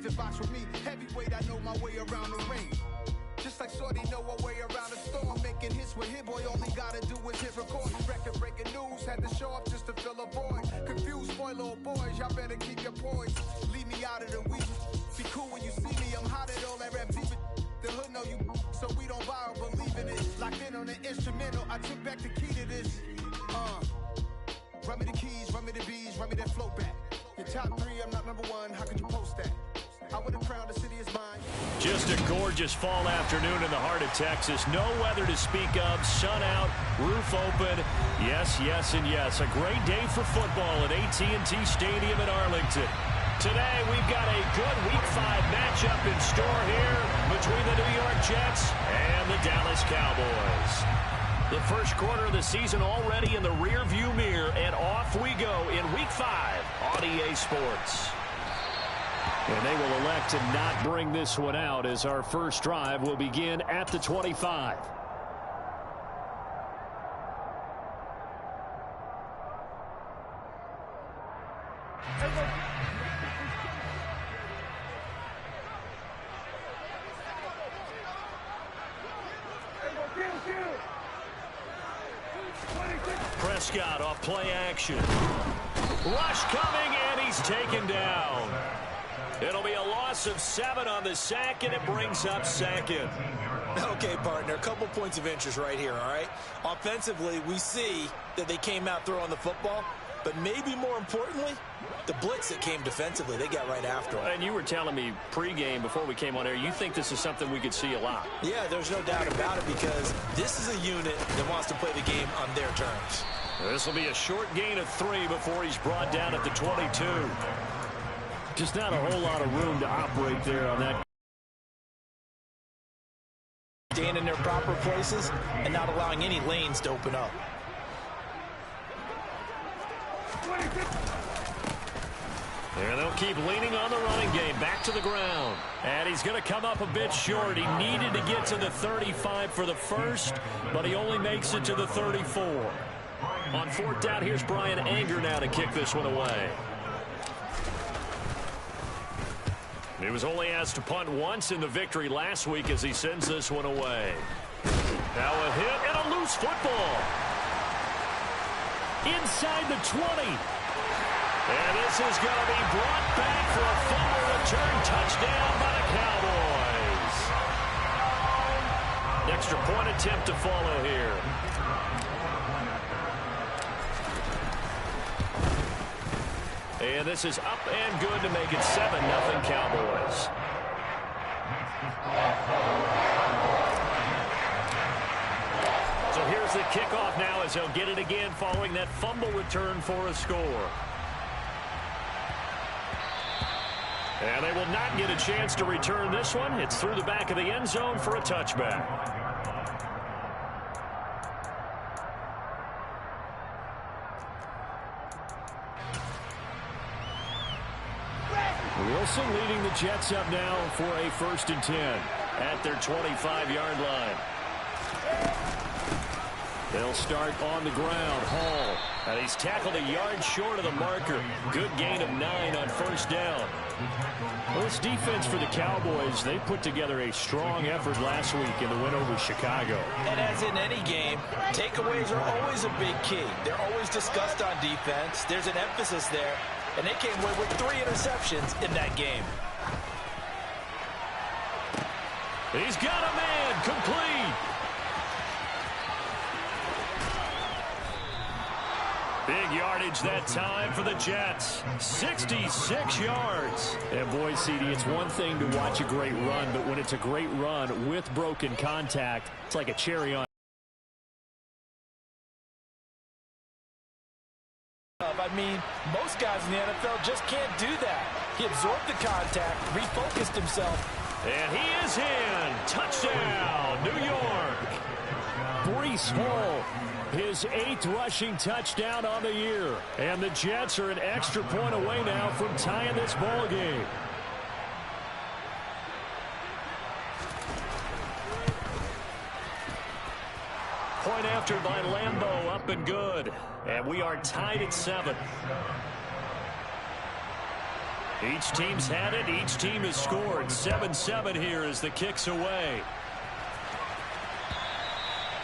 to box with me. Heavyweight, I know my way around the ring. Just like Shorty know her way around the storm. Making hits with Hit Boy, all he gotta do is hit record. Record breaking news, had to show up just to fill a void. Confused boy, little boys, y'all better keep your poise. Leave me out of the weeds. Be cool when you see me, I'm hot at all that rap deep. The hood know you, so we don't borrow, believe in it. Locked in on the instrumental, I took back the key to this. Run me the keys, run me the bees, run me that flow back. Your top 3, I'm not number 1, how could you post that? I would have crowned the city is mine. Just a gorgeous fall afternoon in the heart of Texas. No weather to speak of. Sun out, roof open. Yes, yes, and yes. A great day for football at AT&T Stadium in Arlington. Today, we've got a good Week 5 matchup in store here between the New York Jets and the Dallas Cowboys. The first quarter of the season already in the rearview mirror, and off we go in Week 5 on EA Sports. And they will elect to not bring this one out as our first drive will begin at the 25. Prescott off play action. Rush coming, and he's taken down. It'll be a loss of 7 on the sack, and it brings up second. Okay, partner, a couple points of interest right here, all right? Offensively, we see that they came out throwing the football, but maybe more importantly, the blitz that came defensively, they got right after them. And you were telling me pregame before we came on air, you think this is something we could see a lot. Yeah, there's no doubt about it because this is a unit that wants to play the game on their terms. This will be a short gain of 3 before he's brought down at the 22. Just not a whole lot of room to operate there on that. Staying in their proper places and not allowing any lanes to open up. There they'll keep leaning on the running game. Back to the ground. And he's going to come up a bit short. He needed to get to the 35 for the first, but he only makes it to the 34. On 4th down, here's Brian Anger now to kick this one away. He was only asked to punt once in the victory last week as he sends this one away. Now a hit and a loose football. Inside the 20. And this is going to be brought back for a fumble return touchdown by the Cowboys. Extra point attempt to follow here. And this is up and good to make it 7-0 Cowboys. So here's the kickoff now as he'll get it again following that fumble return for a score. And they will not get a chance to return this one. It's through the back of the end zone for a touchback. Wilson leading the Jets up now for a 1st and 10 at their 25-yard line. They'll start on the ground. Hall, and he's tackled a yard short of the marker. Good gain of 9 on 1st down. Well, this defense for the Cowboys, they put together a strong effort last week in the win over Chicago. And as in any game, takeaways are always a big key. They're always discussed on defense. There's an emphasis there. And they came away with 3 interceptions in that game. He's got a man complete. Big yardage that time for the Jets. 66 yards. And boy, CD, it's one thing to watch a great run, but when it's a great run with broken contact, it's like a cherry on. I mean, most guys in the NFL just can't do that. He absorbed the contact, refocused himself. And he is in. Touchdown, New York. Breece Hall, his 8th rushing touchdown on the year. And the Jets are an extra point away now from tying this ball game. Point after by Lambeau, up and good. And we are tied at 7. Each team's had it. Each team has scored. 7-7 here as the kick's away.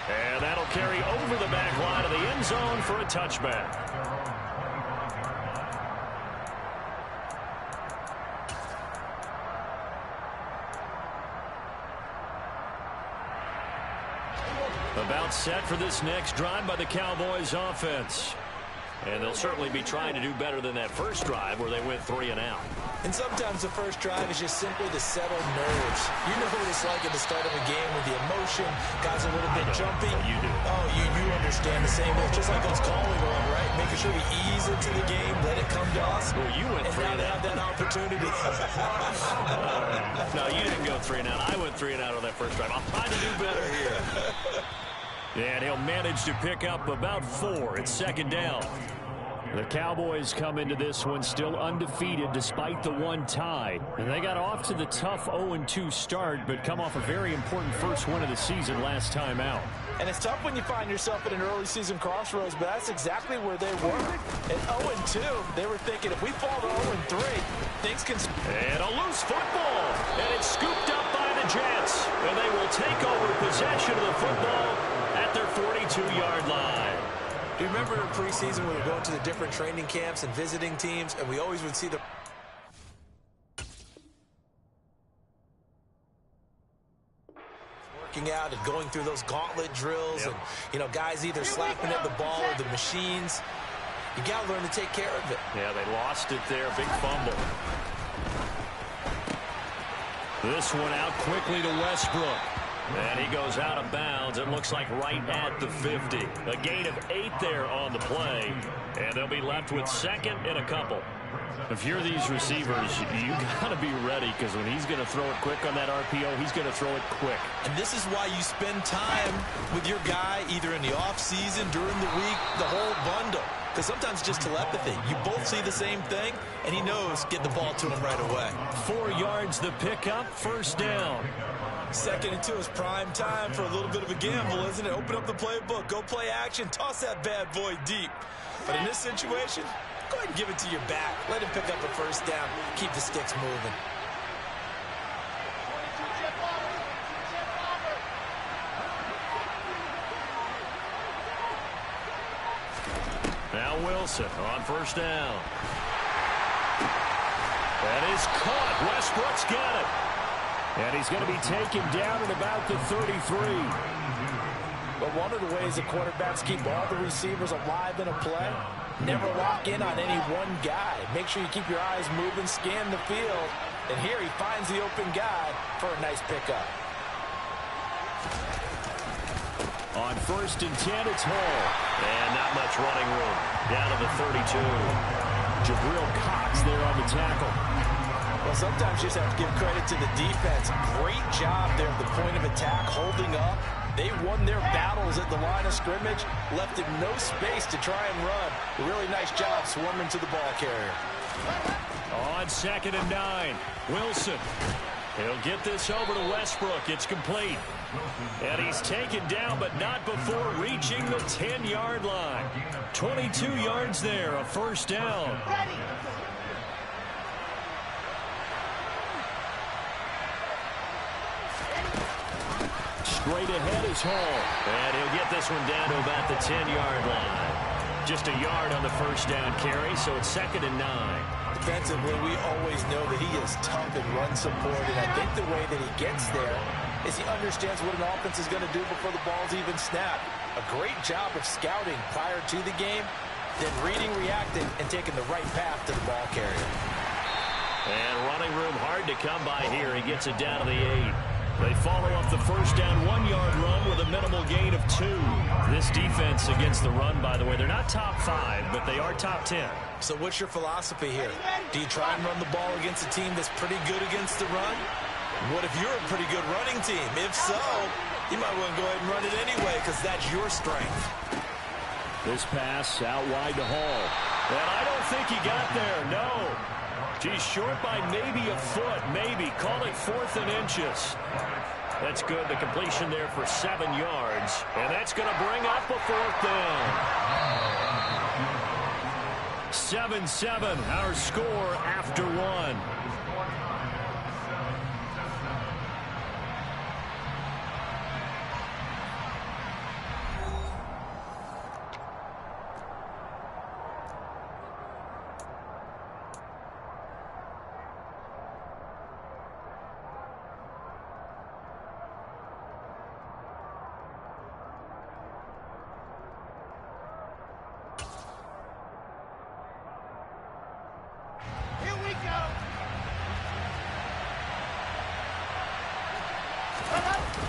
And that'll carry over the back line of the end zone for a touchback. About set for this next drive by the Cowboys offense. And they'll certainly be trying to do better than that first drive where they went 3 and out. And sometimes the first drive is just simply to settle nerves. You know what it's like at the start of a game with the emotion, guys a little bit jumpy. You do. Oh, you understand the same. It's just like those calling on, right? Making sure we ease into the game, let it come to us. Well, you went 3 and out. Have that opportunity. No, you didn't go 3 and out. I went 3 and out on that first drive. I'm trying to do better here. And he'll manage to pick up about 4. It's second down. The Cowboys come into this one still undefeated despite the 1 tie. And they got off to the tough 0-2 start, but come off a very important first win of the season last time out. And it's tough when you find yourself at an early season crossroads, but that's exactly where they were. At 0-2, they were thinking if we fall to 0-3, things can... And a loose football. And it's scooped up by the Jets. And they will take over possession of the football at their 42-yard line. Do you remember in preseason when we were going to the different training camps and visiting teams, and we always would see the working out and going through those gauntlet drills, and guys either slapping at the ball or the machines. You got to learn to take care of it. Yeah, they lost it there. Big fumble. This one out quickly to Westbrook. And he goes out of bounds. It looks like right at the 50. A gain of 8 there on the play. And they'll be left with second and a couple. If you're these receivers, you got to be ready, because when he's going to throw it quick on that RPO, he's going to throw it quick. And this is why you spend time with your guy either in the offseason, during the week, the whole bundle. Because sometimes just telepathy. You both see the same thing, and he knows get the ball to him right away. 4 yards the pickup, first down. 2nd and 2 is prime time for a little bit of a gamble, isn't it? Open up the playbook, go play action, toss that bad boy deep. But in this situation, go ahead and give it to your back. Let him pick up a first down. Keep the sticks moving. Now Wilson on first down. That is caught. Westbrook's got it. And he's going to be taken down at about the 33. But one of the ways the quarterbacks keep all the receivers alive in a play, never lock in on any one guy. Make sure you keep your eyes moving, scan the field. And here he finds the open guy for a nice pickup. On 1st and 10, it's Hall. And not much running room. Down to the 32. Jabril Cox there on the tackle. Well, sometimes you just have to give credit to the defense. Great job there at the point of attack, holding up. They won their battles at the line of scrimmage, left him no space to try and run. A really nice job swarming to the ball carrier. On 2nd and 9, Wilson. He'll get this over to Westbrook. It's complete. And he's taken down, but not before reaching the 10-yard line. 22 yards there, a first down. Straight ahead is Hall. And he'll get this one down to about the 10-yard line. Just a yard on the first down carry, so it's 2nd and 9. Defensively, we always know that he is tough and run support, and I think the way that he gets there is he understands what an offense is going to do before the ball's even snapped. A great job of scouting prior to the game, then reading, reacting, and taking the right path to the ball carrier. And running room hard to come by here. He gets it down to the 8. They follow up the first down 1-yard run with a minimal gain of 2. This defense against the run, by the way, they're not top 5, but they are top 10. So what's your philosophy here? Do you try and run the ball against a team that's pretty good against the run? What if you're a pretty good running team? If so, you might want to go ahead and run it anyway, because that's your strength. This pass out wide to Hall. And I don't think he got there, no. He's short by maybe a foot, maybe. Call it 4th and inches. That's good. The completion there for 7 yards. And that's going to bring up a 4th down. 7-7, our score after one.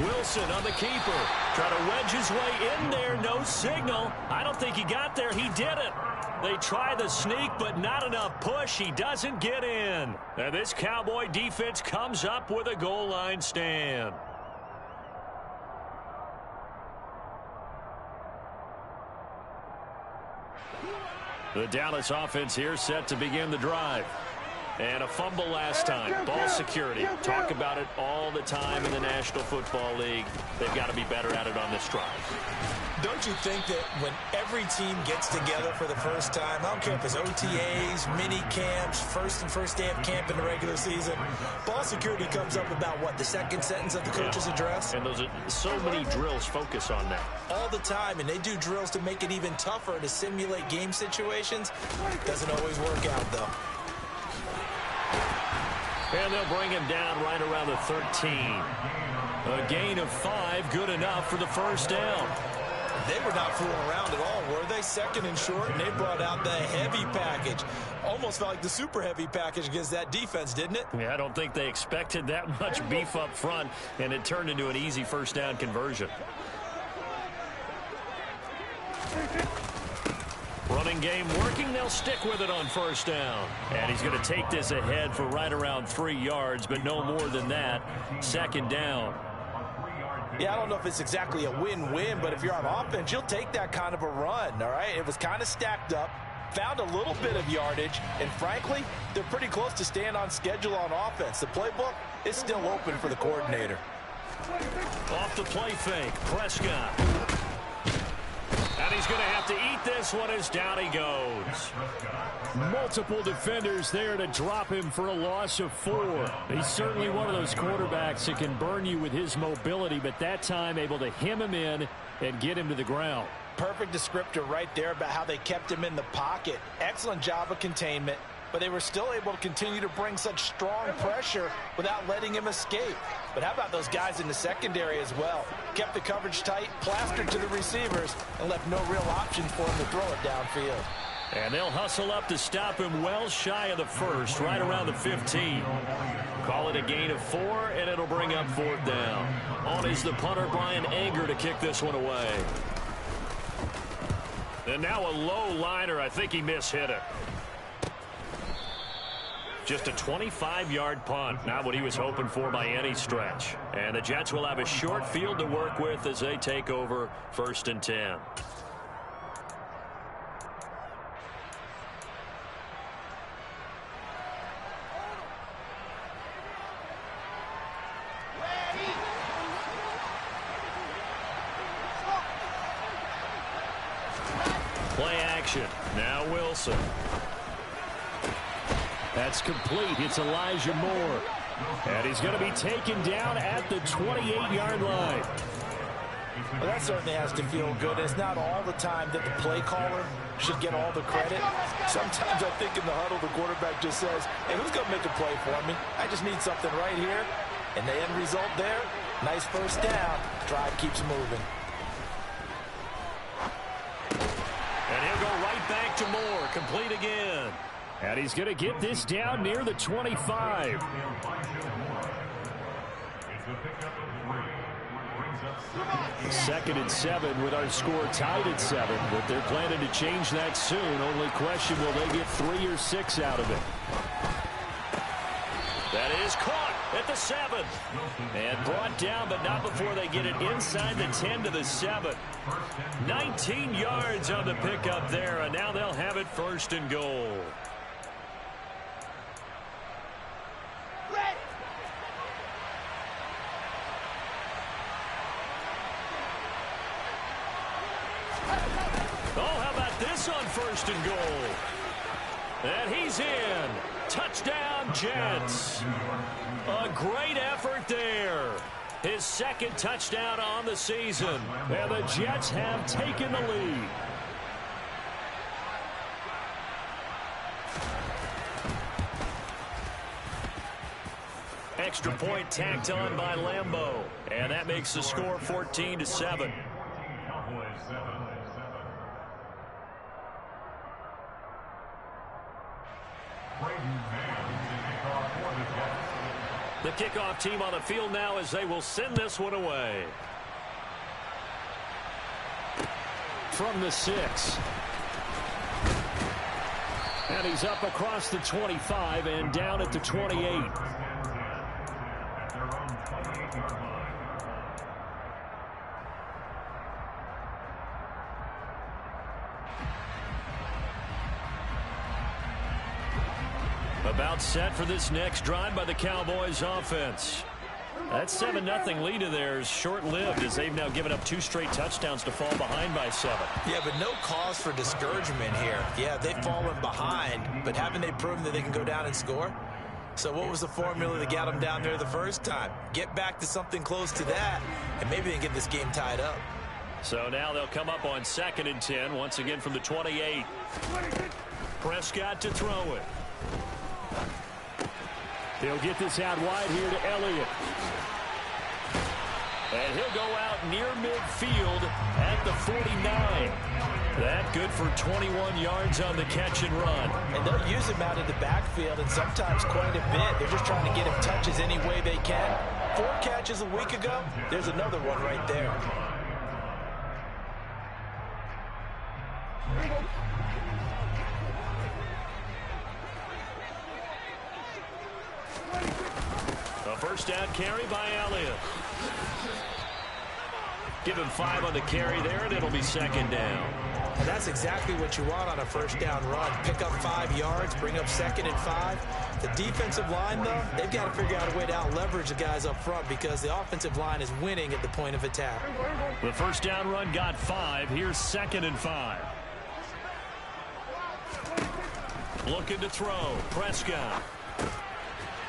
Wilson on the keeper. Try to wedge his way in there. No signal. I don't think he got there. He didn't. They try the sneak, but not enough push. He doesn't get in. And this Cowboy defense comes up with a goal line stand. The Dallas offense here set to begin the drive. And a fumble last time. Ball security. Talk about it all the time in the National Football League. They've got to be better at it on this drive. Don't you think that when every team gets together for the first time, I don't care if it's OTAs, mini camps, first day of camp in the regular season, ball security comes up about, what, the second sentence of the coach's address? And those are so many drills focus on that. All the time, and they do drills to make it even tougher to simulate game situations. Doesn't always work out, though. And they'll bring him down right around the 13. A gain of 5, good enough for the first down. They were not fooling around at all, were they? Second and short, and they brought out the heavy package. Almost felt like the super heavy package against that defense, didn't it? Yeah, I don't think they expected that much beef up front, and it turned into an easy first down conversion. Running game working. They'll stick with it on first down. And he's going to take this ahead for right around 3 yards, but no more than that. Second down. Yeah, I don't know if it's exactly a win-win, but if you're on offense, you'll take that kind of a run, all right? It was kind of stacked up, found a little bit of yardage, and frankly, they're pretty close to staying on schedule on offense. The playbook is still open for the coordinator. Off the play fake, Prescott. And he's going to have to eat this one as down he goes. Multiple defenders there to drop him for a loss of 4. He's certainly one of those quarterbacks that can burn you with his mobility, but that time able to hem him in and get him to the ground. Perfect descriptor right there about how they kept him in the pocket. Excellent job of containment, but they were still able to continue to bring such strong pressure without letting him escape. But how about those guys in the secondary as well? Kept the coverage tight, plastered to the receivers, and left no real option for him to throw it downfield. And they'll hustle up to stop him well shy of the first, right around the 15. Call it a gain of 4, and it'll bring up 4th down. On is the punter, Brian Anger, to kick this one away. And now a low liner. I think he mishit it. Just a 25-yard punt, not what he was hoping for by any stretch. And the Jets will have a short field to work with as they take over 1st and 10. Play action. Now Wilson. That's complete. It's Elijah Moore. And he's going to be taken down at the 28-yard line. Well, that certainly has to feel good. It's not all the time that the play caller should get all the credit. Sometimes I think in the huddle, the quarterback just says, hey, who's going to make a play for me? I just need something right here. And the end result there, nice first down. Drive keeps moving. And he'll go right back to Moore. Complete again. And he's going to get this down near the 25. Second and 7 with our score tied at 7. But they're planning to change that soon. Only question, will they get 3 or 6 out of it? That is caught at the 7. And brought down, but not before they get it inside the 10 to the 7. 19 yards on the pickup there, and now they'll have it 1st and goal. Oh, how about this on 1st and goal? And he's in. Touchdown, Jets. A great effort there. His second touchdown on the season. And the Jets have taken the lead. Extra point tacked on by Lambeau. And that makes the score 14-7. The kickoff team on the field now as they will send this one away. From the 6. And he's up across the 25 and down at the 28. About set for this next drive by the Cowboys offense. That 7-0 lead of theirs short-lived as they've now given up 2 straight touchdowns to fall behind by 7. Yeah, but no cause for discouragement here. Yeah, they've fallen behind, but haven't they proven that they can go down and score? So what was the formula that got them down there the first time? Get back to something close to that, and maybe they can get this game tied up. So now they'll come up on 2nd and 10, once again from the 28. Prescott to throw it. They'll get this out wide here to Elliott. And he'll go out near midfield at the 49. That good for 21 yards on the catch and run. And they'll use him out in the backfield, and sometimes quite a bit. They're just trying to get him touches any way they can. 4 catches a week ago. There's another one right there. A first down carry by Elliott. Give him 5 on the carry there, and it'll be 2nd down. And that's exactly what you want on a first down run. Pick up 5 yards, bring up 2nd and 5. The defensive line, though, they've got to figure out a way to out-leverage the guys up front because the offensive line is winning at the point of attack. The first down run got 5. Here's 2nd and 5. Looking to throw. Prescott.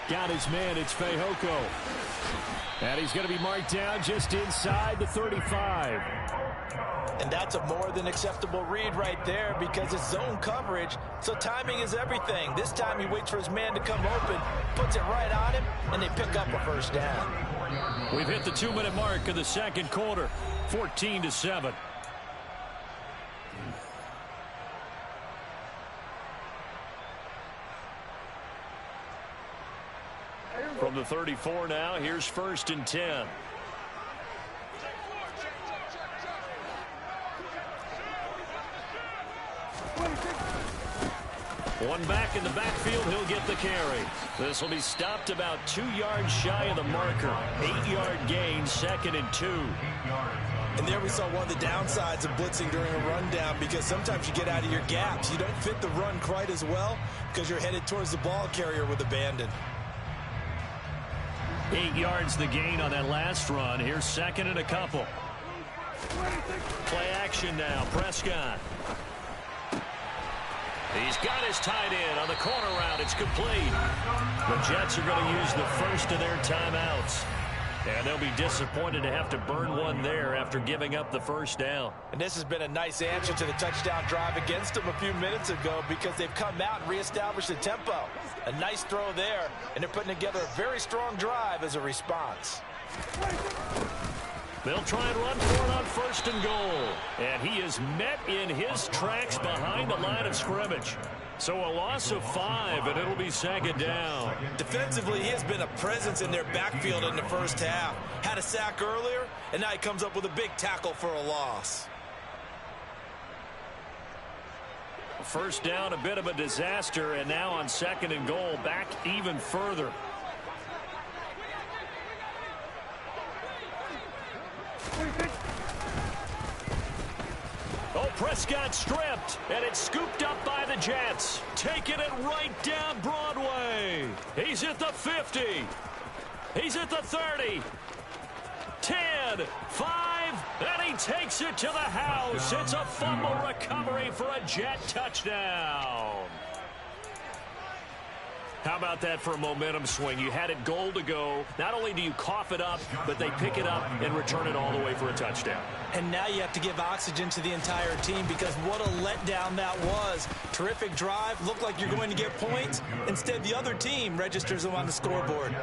Got his man. It's Fehoko. And he's going to be marked down just inside the 35. And that's a more than acceptable read right there because it's zone coverage, so timing is everything. This time he waits for his man to come open, puts it right on him, and they pick up a first down. We've hit the 2-minute mark of the second quarter, 14-7. From the 34 now, here's 1st and 10. One back in the backfield, he'll get the carry. This will be stopped about 2 yards shy of the marker. 8-yard gain, 2nd and 2. And there we saw one of the downsides of blitzing during a rundown because sometimes you get out of your gaps. You don't fit the run quite as well because you're headed towards the ball carrier with abandon. 8 yards the gain on that last run. Here's 2nd and a couple. Play action now. Prescott. He's got his tight end on the corner route. It's complete. The Jets are going to use the first of their timeouts. And they'll be disappointed to have to burn one there after giving up the first down. And this has been a nice answer to the touchdown drive against them a few minutes ago because they've come out and reestablished the tempo. A nice throw there, and they're putting together a very strong drive as a response. They'll try and run for it on 1st and goal. And he is met in his tracks behind the line of scrimmage. So a loss of 5, and it'll be 2nd down. Defensively, he has been a presence in their backfield in the first half. Had a sack earlier, and now he comes up with a big tackle for a loss. First down, a bit of a disaster, and now on 2nd and goal, back even further. Oh, Prescott stripped, and it's scooped up by the Jets. Taking it right down Broadway. He's at the 50. He's at the 30. 10, 5, and he takes it to the house. It's a fumble recovery for a Jet touchdown. How about that for a momentum swing? You had it goal to go. Not only do you cough it up, but they pick it up and return it all the way for a touchdown. And now you have to give oxygen to the entire team because what a letdown that was. Terrific drive. Looked like you're going to get points. Instead, the other team registers them on the scoreboard.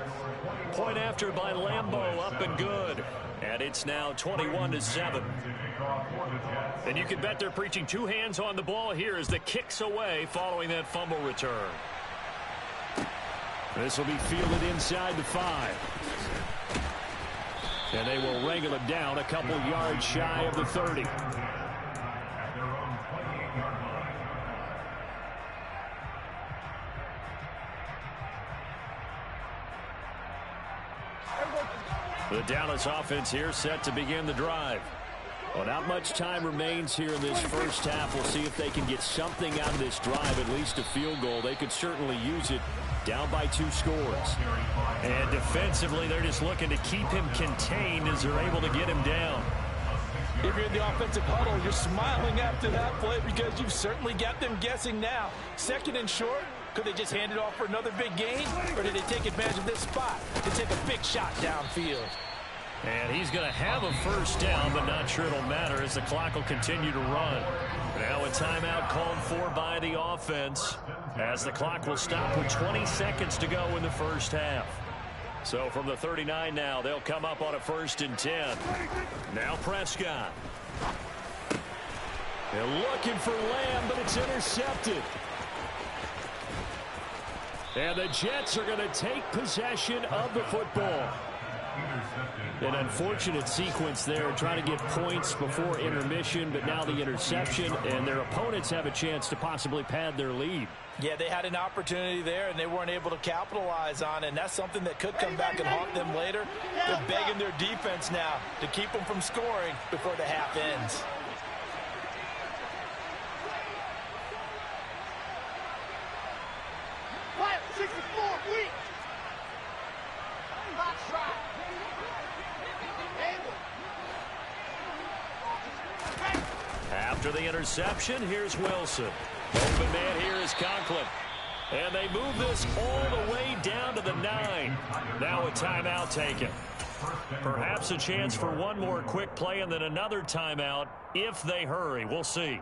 Point after by Lambeau, up and good. And it's now 21-7. And you can bet they're preaching two hands on the ball here as the kick's away following that fumble return. This will be fielded inside the 5. And they will wrangle it down a couple yards shy of the 30. The Dallas offense here set to begin the drive. Well, not much time remains here in this first half. We'll see if they can get something out of this drive, at least a field goal. They could certainly use it. Down by 2 scores. And defensively, they're just looking to keep him contained as they're able to get him down. If you're in the offensive huddle, you're smiling after that play because you've certainly got them guessing now. Second and short, could they just hand it off for another big gain? Or did they take advantage of this spot to take a big shot downfield? And he's going to have a first down, but not sure it'll matter as the clock will continue to run. Now a timeout called for by the offense as the clock will stop with 20 seconds to go in the first half. So from the 39 now, they'll come up on a 1st and 10. Now Prescott. They're looking for Lamb, but it's intercepted. And the Jets are going to take possession of the football. An unfortunate sequence there, trying to get points before intermission, but now the interception, and their opponents have a chance to possibly pad their lead. Yeah, they had an opportunity there, and they weren't able to capitalize on it, and that's something that could come back and haunt them later. They're begging their defense now to keep them from scoring before the half ends. After the interception, here's Wilson. Open man here is Conklin. And they move this all the way down to the 9. Now a timeout taken. Perhaps a chance for one more quick play and then another timeout if they hurry. We'll see.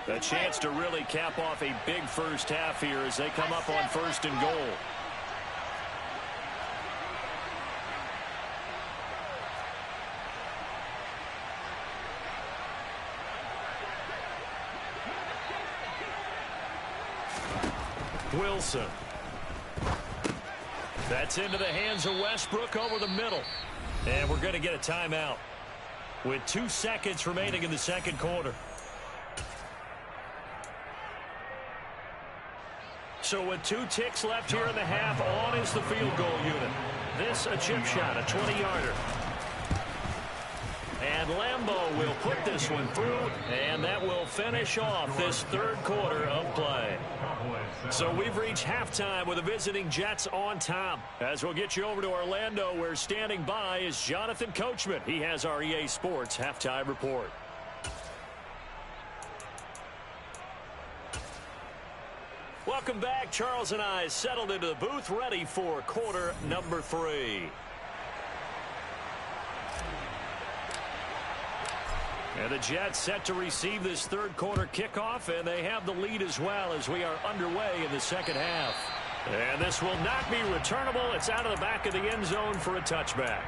A chance to really cap off a big first half here as they come up on 1st and goal. Wilson. That's into the hands of Westbrook over the middle. And we're going to get a timeout with 2 seconds remaining in the second quarter. So with 2 ticks left here in the half, on is the field goal unit. This a chip shot, a 20-yarder. And Lambeau will put this one through, and that will finish off this third quarter of play. So we've reached halftime with the visiting Jets on top. As we'll get you over to Orlando, where standing by is Jonathan Coachman. He has our EA Sports halftime report. Welcome back. Charles and I settled into the booth, ready for quarter number 3. And the Jets set to receive this third quarter kickoff, and they have the lead as well as we are underway in the second half. And this will not be returnable. It's out of the back of the end zone for a touchback.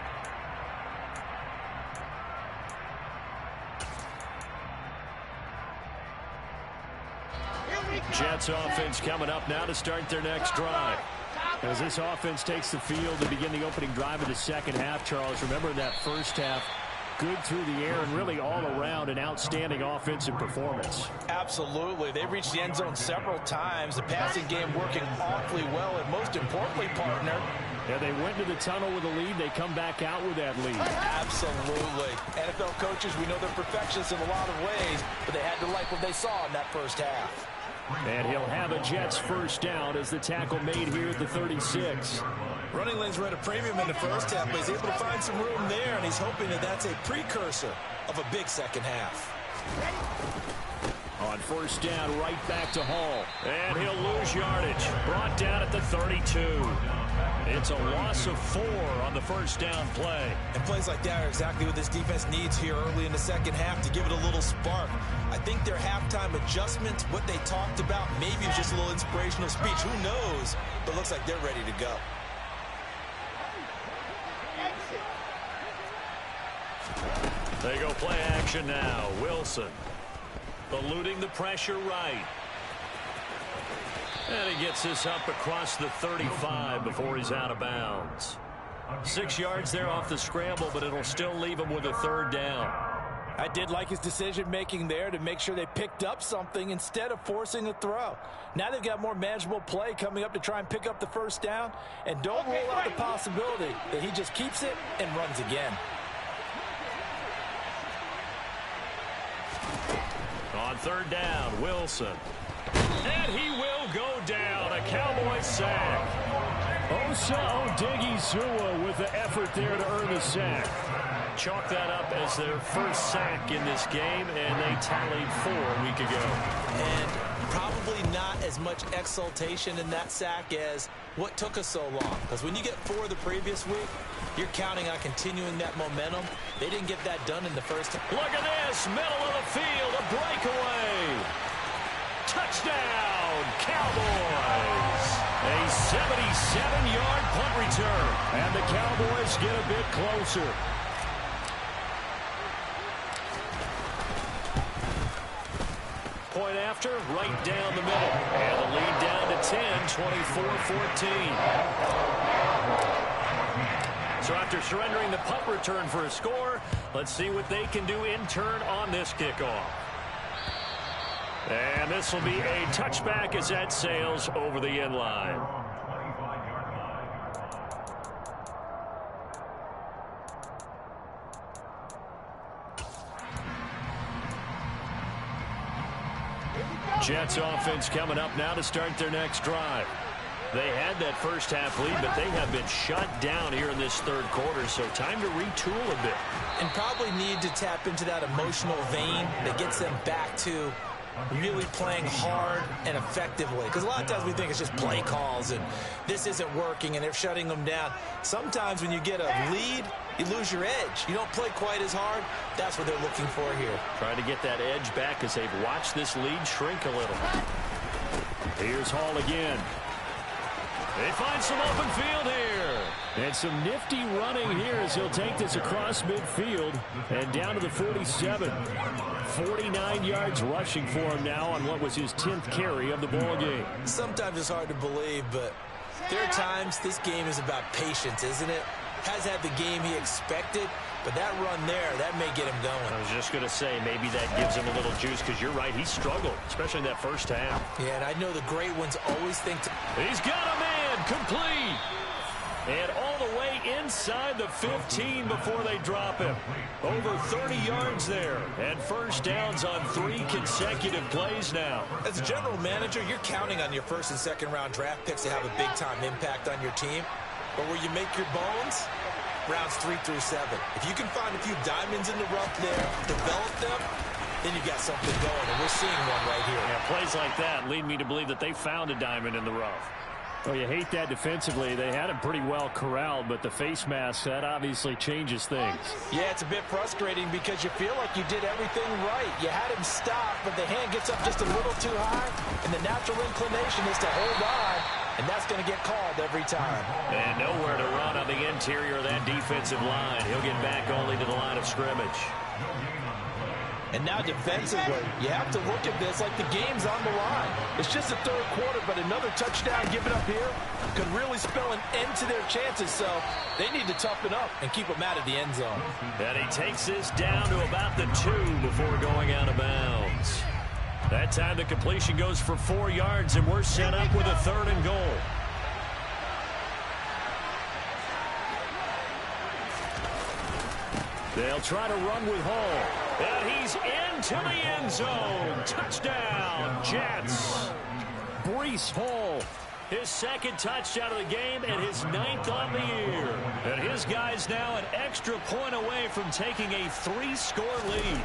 Jets offense coming up now to start their next drive. As this offense takes the field to begin the opening drive of the second half, Charles, remember that first half, good through the air and really all around an outstanding offensive performance. Absolutely. They reached the end zone several times. The passing game working awfully well, and most importantly, partner, yeah, they went to the tunnel with a lead. They come back out with that lead. Absolutely. NFL coaches, we know they're perfectionists in a lot of ways, but they had to like what they saw in that first half. And he'll have a Jets first down as the tackle made here at the 36. Running lanes were at a premium in the first half, but he's able to find some room there, and he's hoping that that's a precursor of a big second half. On first down, right back to Hall. And he'll lose yardage. Brought down at the 32. It's a loss of 4 on the first down play. And plays like that are exactly what this defense needs here early in the second half to give it a little spark. I think their halftime adjustments, what they talked about, maybe it was just a little inspirational speech. Who knows? But looks like they're ready to go. They go play action now. Wilson eluding the pressure right. And he gets this up across the 35 before he's out of bounds. 6 yards there off the scramble, but it'll still leave him with a third down. I did like his decision-making there to make sure they picked up something instead of forcing a throw. Now they've got more manageable play coming up to try and pick up the first down. And don't rule out the possibility that he just keeps it and runs again. On third down, Wilson. And he will go down. A Cowboy sack. Osa Odighizuwa with the effort there to earn the sack. Chalk that up as their first sack in this game, and they tallied 4 a week ago. And probably not as much exultation in that sack as what took us so long. Because when you get 4 the previous week, you're counting on continuing that momentum. They didn't get that done in the first. Look at this, middle of the field, a breakaway. Touchdown, Cowboys. A 77-yard punt return. And the Cowboys get a bit closer. Point after, right down the middle. And the lead down to 10, 24-14. So after surrendering the punt return for a score, let's see what they can do in turn on this kickoff. And this will be a touchback as that sails over the end line. Jets offense coming up now to start their next drive. They had that first half lead, but they have been shut down here in this third quarter, so time to retool a bit. And probably need to tap into that emotional vein that gets them back to really playing hard and effectively. Because a lot of times we think it's just play calls and this isn't working and they're shutting them down. Sometimes when you get a lead, you lose your edge. You don't play quite as hard. That's what they're looking for here. Trying to get that edge back as they've watched this lead shrink a little. Here's Hall again. They find some open field here. And some nifty running here as he'll take this across midfield and down to the 47. 49 yards rushing for him now on what was his 10th carry of the ball game. Sometimes it's hard to believe, but there are times this game is about patience, isn't it? Has had the game he expected, but that run there, that may get him going. I was just going to say, maybe that gives him a little juice, because you're right, he struggled, especially in that first half. Yeah, and I know the great ones always think he's got a man, complete. And all the way inside the 15 before they drop him. Over 30 yards there. And first downs on 3 consecutive plays now. As a general manager, you're counting on your first and second round draft picks to have a big-time impact on your team. But where you make your bones, rounds 3 through 7. If you can find a few diamonds in the rough there, develop them, then you got something going. And we're seeing one right here. Yeah, plays like that lead me to believe that they found a diamond in the rough. Well, you hate that defensively. They had him pretty well corralled, but the face mask, that obviously changes things. Yeah, it's a bit frustrating because you feel like you did everything right. You had him stop, but the hand gets up just a little too high, and the natural inclination is to hold on, and that's going to get called every time. And nowhere to run on the interior of that defensive line. He'll get back only to the line of scrimmage. And now defensively, you have to look at this like the game's on the line. It's just the third quarter, but another touchdown given up here could really spell an end to their chances. So they need to toughen up and keep them out of the end zone. And he takes this down to about the 2 before going out of bounds. That time the completion goes for 4 yards, and we're set up with a 3rd and goal. They'll try to run with Hall. And he's into the end zone. Touchdown, Jets. Breece Hall, his 2nd touchdown of the game and his 9th on the year. And his guy's now an extra point away from taking a 3-score lead.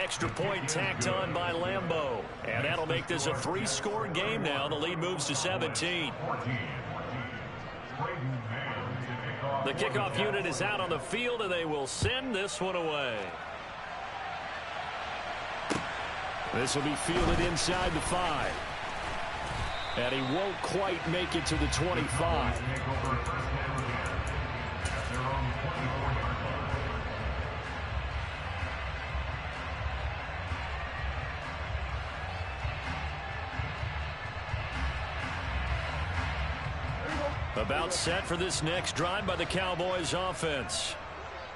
extra point tacked on by Lambeau. And that'll make this a 3-score game now. The lead moves to 17. The kickoff unit is out on the field, and they will send this one away. This will be fielded inside the 5. And he won't quite make it to the 25. About set for this next drive by the Cowboys offense.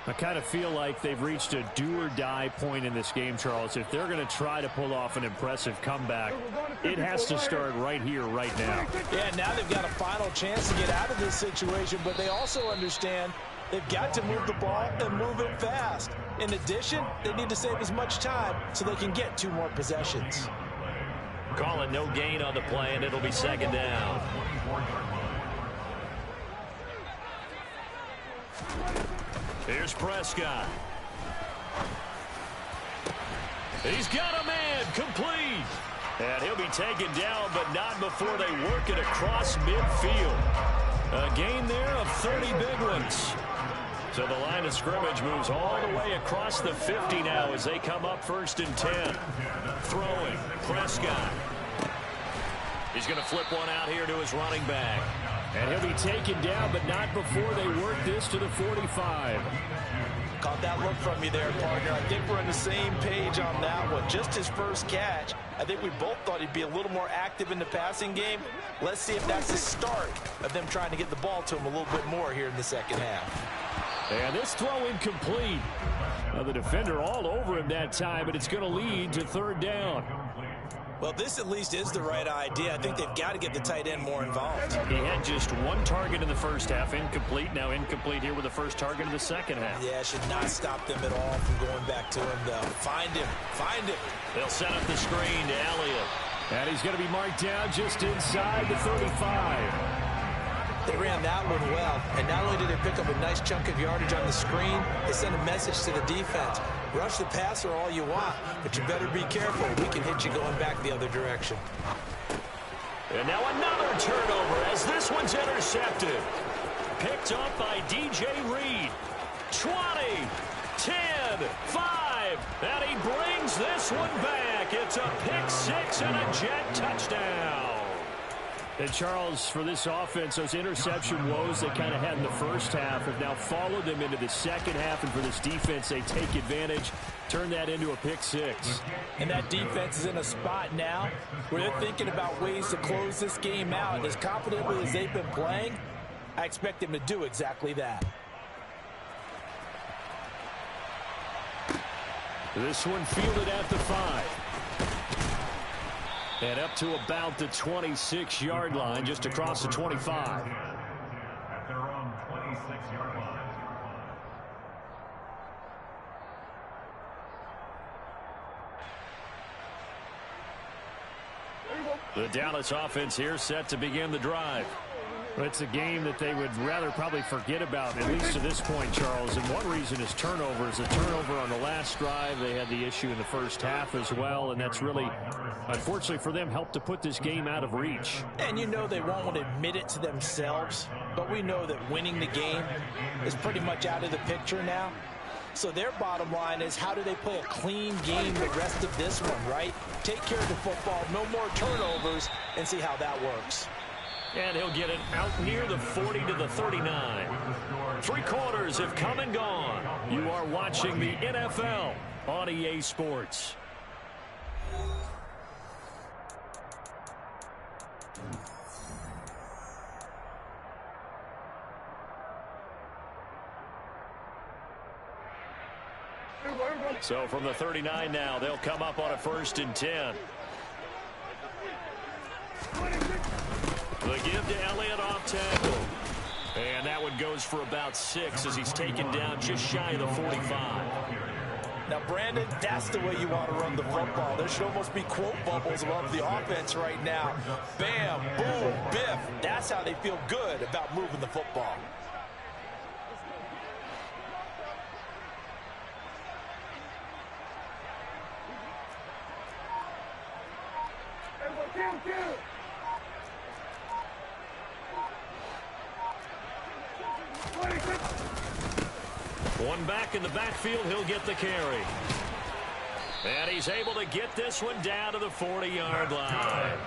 I kind of feel like they've reached a do-or-die point in this game, Charles. If they're going to try to pull off an impressive comeback, it has to start right here, right now. Yeah, now they've got a final chance to get out of this situation, but they also understand they've got to move the ball and move it fast. In addition, they need to save as much time so they can get 2 more possessions. Calling no gain on the play, and it'll be second down. Here's Prescott. He's got a man, complete. And he'll be taken down, but not before they work it across midfield. A gain there of 30 big ones. So the line of scrimmage moves all the way across the 50 now as they come up 1st and 10. Throwing, Prescott. He's going to flip one out here to his running back. And he'll be taken down, but not before they work this to the 45. Caught that look from you there, partner. I think we're on the same page on that one. Just his first catch. I think we both thought he'd be a little more active in the passing game. Let's see if that's the start of them trying to get the ball to him a little bit more here in the second half. And this throw incomplete. The defender all over him that time, but it's going to lead to 3rd down. Well, this at least is the right idea. I think they've got to get the tight end more involved. He had just 1 target in the first half, incomplete. Now incomplete here with the first target in the second half. Yeah, should not stop them at all from going back to him, though. Find him. Find him. They'll set up the screen to Elliott. And he's going to be marked down just inside the 35. They ran that one well, and not only did they pick up a nice chunk of yardage on the screen, they sent a message to the defense. Rush the passer all you want, but you better be careful. We can hit you going back the other direction. And now another turnover as this one's intercepted. Picked up by DJ Reed. 20, 10, 5, and he brings this one back. It's a pick 6 and a Jet touchdown. And Charles, for this offense, those interception woes they kind of had in the first half have now followed them into the second half. And for this defense, they take advantage, turn that into a pick 6. And that defense is in a spot now where they're thinking about ways to close this game out. And as confidently as they've been playing, I expect them to do exactly that. This one fielded at the 5. And up to about the 26-yard line, just across the 25. At their own 26-yard line. The Dallas offense here set to begin the drive. It's a game that they would rather probably forget about, at least to this point, Charles. And one reason is turnovers. A turnover on the last drive. They had the issue in the first half as well, and that's really, unfortunately for them, helped to put this game out of reach. And you know they won't want to admit it to themselves, but we know that winning the game is pretty much out of the picture now. So their bottom line is, how do they play a clean game the rest of this one, right? Take care of the football, no more turnovers, and see how that works. And he'll get it out near the 40 to the 39. 3 quarters have come and gone. You are watching the NFL on EA Sports. So from the 39 now, they'll come up on a 1st and 10. The give to Elliott off tackle. And that one goes for about 6 as he's taken down just shy of the 45. Now, Brandon, that's the way you want to run the football. There should almost be quote bubbles above the offense right now. Bam, boom, biff. That's how they feel good about moving the football. One back in the backfield, he'll get the carry. And he's able to get this one down to the 40-yard line.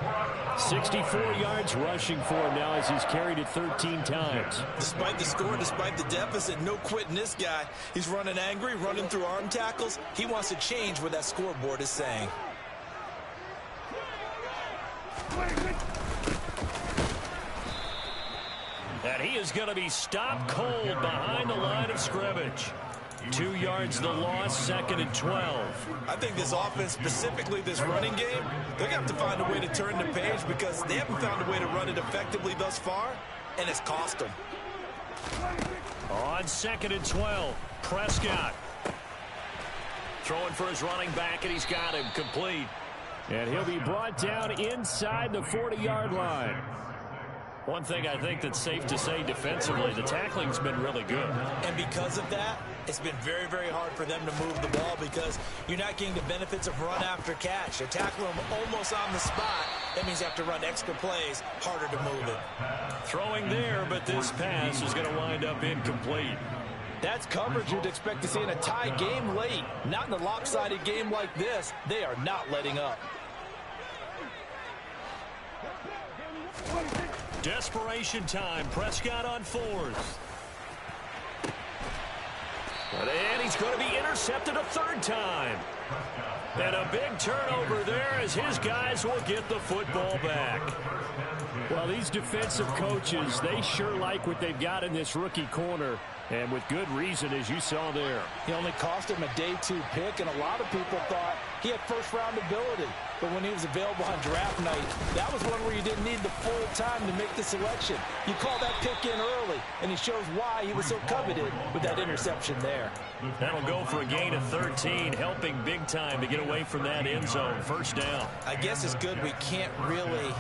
64 yards rushing for him now as he's carried it 13 times. Despite the score, despite the deficit, no quitting this guy. He's running angry, running through arm tackles. He wants to change what that scoreboard is saying. And he is going to be stopped cold behind the line of scrimmage. 2 yards the loss, 2nd and 12. I think this offense, specifically this running game, they're going to have to find a way to turn the page because they haven't found a way to run it effectively thus far, and it's cost them. On 2nd and 12, Prescott. Throwing for his running back, and he's got him complete. And he'll be brought down inside the 40-yard line. One thing I think that's safe to say defensively, the tackling's been really good. And because of that, it's been very, very hard for them to move the ball because you're not getting the benefits of run after catch. They're tackling them almost on the spot. That means you have to run extra plays, harder to move it. Throwing there, but this pass is going to wind up incomplete. That's coverage you'd expect to see in a tie game late. Not in a lopsided game like this. They are not letting up. Desperation time. Prescott on 4th. And he's going to be intercepted a 3rd time. And a big turnover there as his guys will get the football back. Well, these defensive coaches, they sure like what they've got in this rookie corner. And with good reason, as you saw there. He only cost him a day 2 pick, and a lot of people thought he had first-round ability. But when he was available on draft night, that was one where you didn't need the full time to make the selection. You call that pick in early, and he shows why he was so coveted with that interception there. That'll go for a gain of 13, helping big time to get away from that end zone. 1st down. I guess it's good we can't really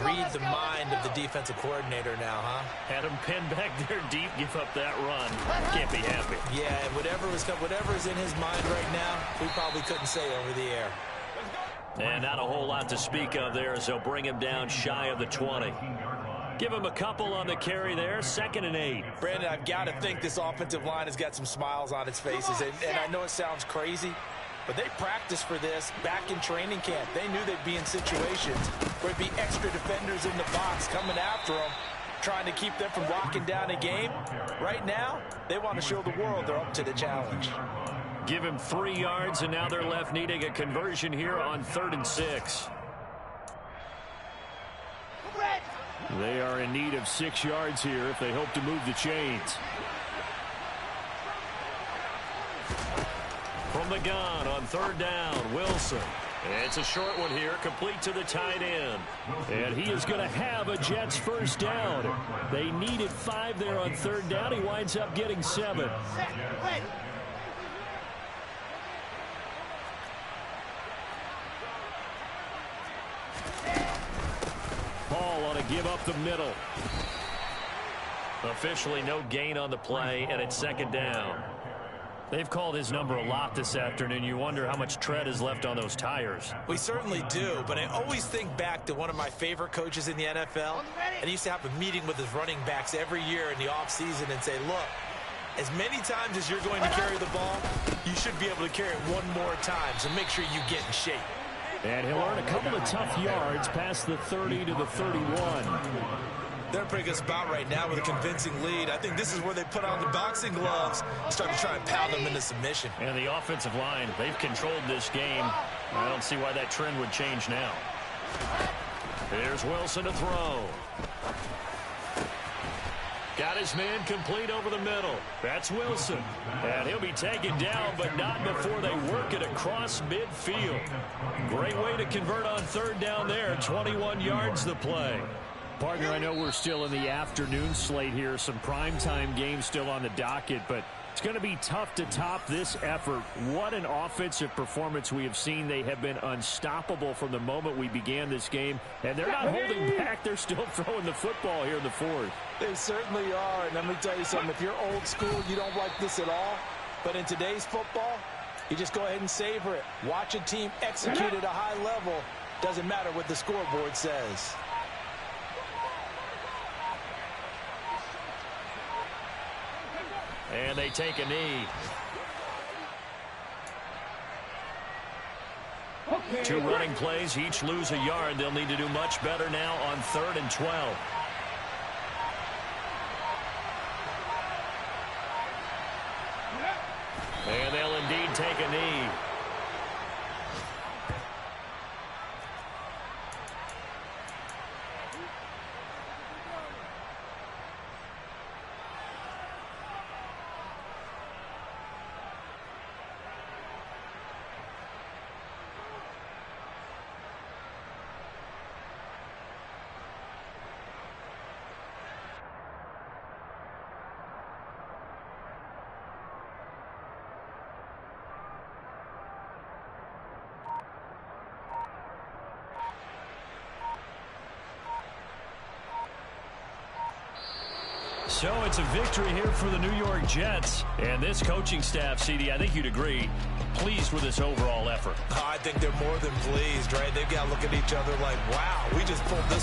read the mind of the defensive coordinator now, huh? Had him pinned back there deep, give up that run. Can't be happy. Yeah, whatever is in his mind right now, we probably couldn't say over the air. And not a whole lot to speak of there as they'll bring him down shy of the 20. Give him a couple on the carry there, 2nd and 8. Brandon, I've got to think this offensive line has got some smiles on its faces. And I know it sounds crazy, but they practiced for this back in training camp. They knew they'd be in situations where it'd be extra defenders in the box coming after them, trying to keep them from locking down a game. Right now, they want to show the world they're up to the challenge. Give him 3 yards, and now they're left needing a conversion here on 3rd and 6. They are in need of 6 yards here if they hope to move the chains. From the gun on 3rd down, Wilson. It's a short one here, complete to the tight end. And he is going to have a Jets 1st down. They needed 5 there on 3rd down. He winds up getting 7. Paul on a give up the middle. Officially no gain on the play, and it's 2nd down. They've called his number a lot this afternoon. You wonder how much tread is left on those tires. We certainly do, but I always think back to one of my favorite coaches in the NFL, and he used to have a meeting with his running backs every year in the offseason and say, look, as many times as you're going to carry the ball, you should be able to carry it one more time, so make sure you get in shape. And he'll earn a couple of tough yards past the 30 to the 31. They're in a pretty good spot right now with a convincing lead. I think this is where they put on the boxing gloves and start to try and pound them into submission. And the offensive line, they've controlled this game. I don't see why that trend would change now. Here's Wilson to throw. Got his man complete over the middle. That's Wilson. And he'll be taken down, but not before they work it across midfield. Great way to convert on 3rd down there. 21 yards the play. Partner, I know we're still in the afternoon slate here. Some primetime games still on the docket, but it's going to be tough to top this effort. What an offensive performance we have seen. They have been unstoppable from the moment we began this game, and they're not holding back. They're still throwing the football here in the 4th. They certainly are, and let me tell you something. If you're old school, you don't like this at all, but in today's football, you just go ahead and savor it. Watch a team execute at a high level. Doesn't matter what the scoreboard says. And they take a knee. Two running plays, each lose a yard. They'll need to do much better now on 3rd and 12. And they'll indeed take a knee. So it's a victory here for the New York Jets. And this coaching staff, CD, I think you'd agree, pleased with this overall effort. I think they're more than pleased, right? They've got to look at each other like, wow, we just pulled this